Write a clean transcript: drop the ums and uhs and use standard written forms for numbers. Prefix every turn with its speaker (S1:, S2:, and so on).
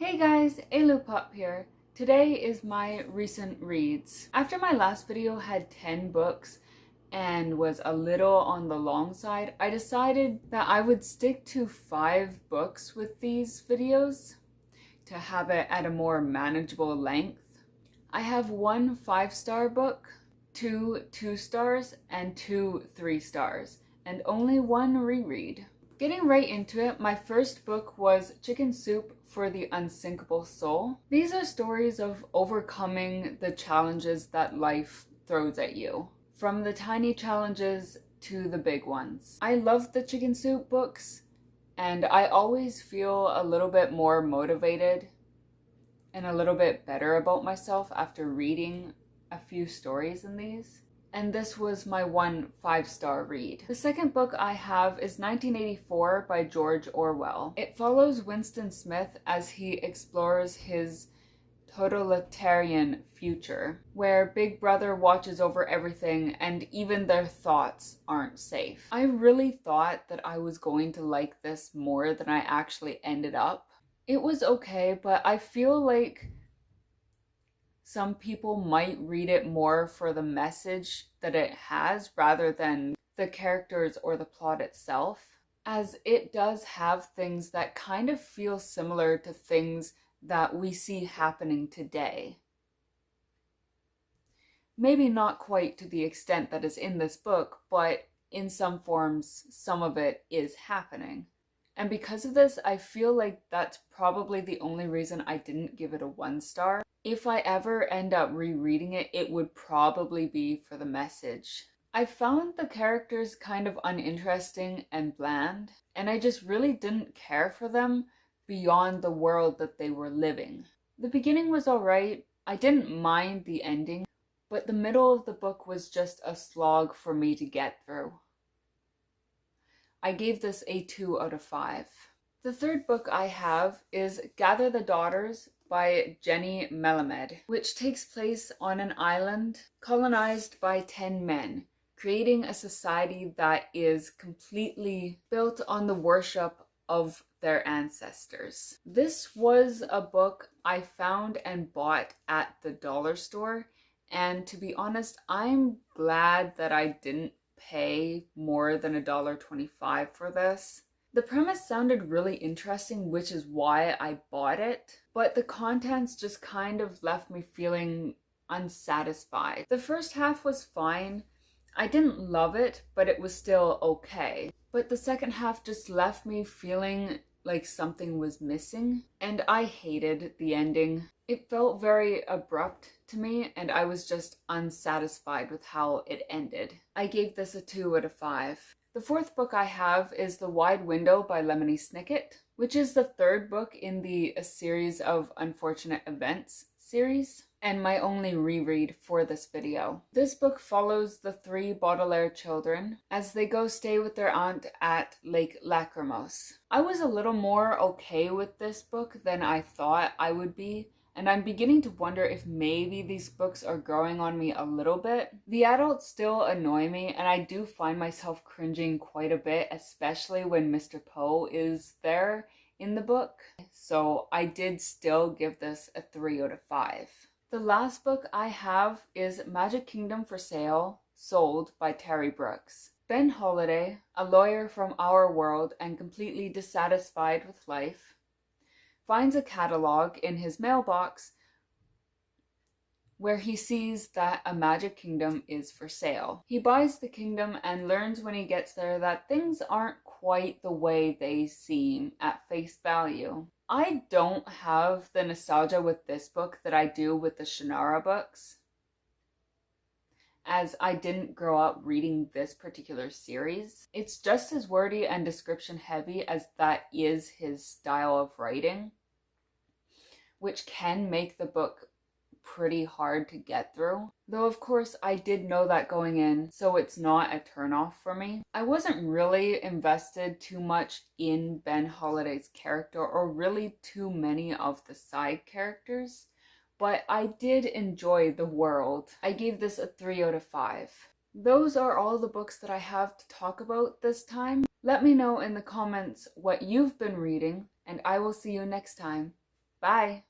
S1: Hey guys, Ailoupup here. Today is my recent reads. After my last video had 10 books and was a little on the long side, I decided that I would stick to 5 books with these videos to have it at a more manageable length. I have 1 5-star book, 2 2-stars, and 2 3-stars, and only 1 reread. Getting right into it, my first book was Chicken Soup for the Unsinkable Soul. These are stories of overcoming the challenges that life throws at you, from the tiny challenges to the big ones. I love the Chicken Soup books, and I always feel a little bit more motivated and a little bit better about myself after reading a few stories in these. And this was my 1 5-star read. The second book I have is 1984 by George Orwell. It follows Winston Smith as he explores his totalitarian future, where Big Brother watches over everything and even their thoughts aren't safe. I really thought that I was going to like this more than I actually ended up. It was okay, but I feel like some people might read it more for the message that it has rather than the characters or the plot itself, as it does have things that kind of feel similar to things that we see happening today. Maybe not quite to the extent that is in this book, but in some forms, some of it is happening. And because of this, I feel like that's probably the only reason I didn't give it a 1-star. If I ever end up rereading it, it would probably be for the message. I found the characters kind of uninteresting and bland, and I just really didn't care for them beyond the world that they were living. The beginning was alright, I didn't mind the ending, but the middle of the book was just a slog for me to get through. I gave this a 2 out of 5. The third book I have is Gather the Daughters by Jenny Melamed, which takes place on an island colonized by 10 men, creating a society that is completely built on the worship of their ancestors. This was a book I found and bought at the dollar store, and to be honest, I'm glad that I didn't pay more than $1.25 for this. The premise sounded really interesting, which is why I bought it, but the contents just kind of left me feeling unsatisfied. The first half was fine. I didn't love it, but it was still okay. But the second half just left me feeling like something was missing, and I hated the ending. It felt very abrupt to me, and I was just unsatisfied with how it ended. I gave this a 2 out of 5. The fourth book I have is The Wide Window by Lemony Snicket, which is the third book in the A Series of Unfortunate Events series, and my only reread for this video. This book follows the 3 Baudelaire children as they go stay with their aunt at Lake Lachrymose. I was a little more okay with this book than I thought I would be, and I'm beginning to wonder if maybe these books are growing on me a little bit. The adults still annoy me, and I do find myself cringing quite a bit, especially when Mr. Poe is there in the book. So I did still give this a 3 out of 5. The last book I have is Magic Kingdom for Sale, Sold by Terry Brooks. Ben Holiday, a lawyer from our world and completely dissatisfied with life, finds a catalog in his mailbox where he sees that a magic kingdom is for sale. He buys the kingdom and learns when he gets there that things aren't quite the way they seem at face value. I don't have the nostalgia with this book that I do with the Shannara books, as I didn't grow up reading this particular series. It's just as wordy and description heavy as that is his style of writing, which can make the book pretty hard to get through. Though of course I did know that going in, so it's not a turnoff for me. I wasn't really invested too much in Ben Holiday's character, or really too many of the side characters, but I did enjoy the world. I gave this a 3 out of 5. Those are all the books that I have to talk about this time. Let me know in the comments what you've been reading, and I will see you next time. Bye.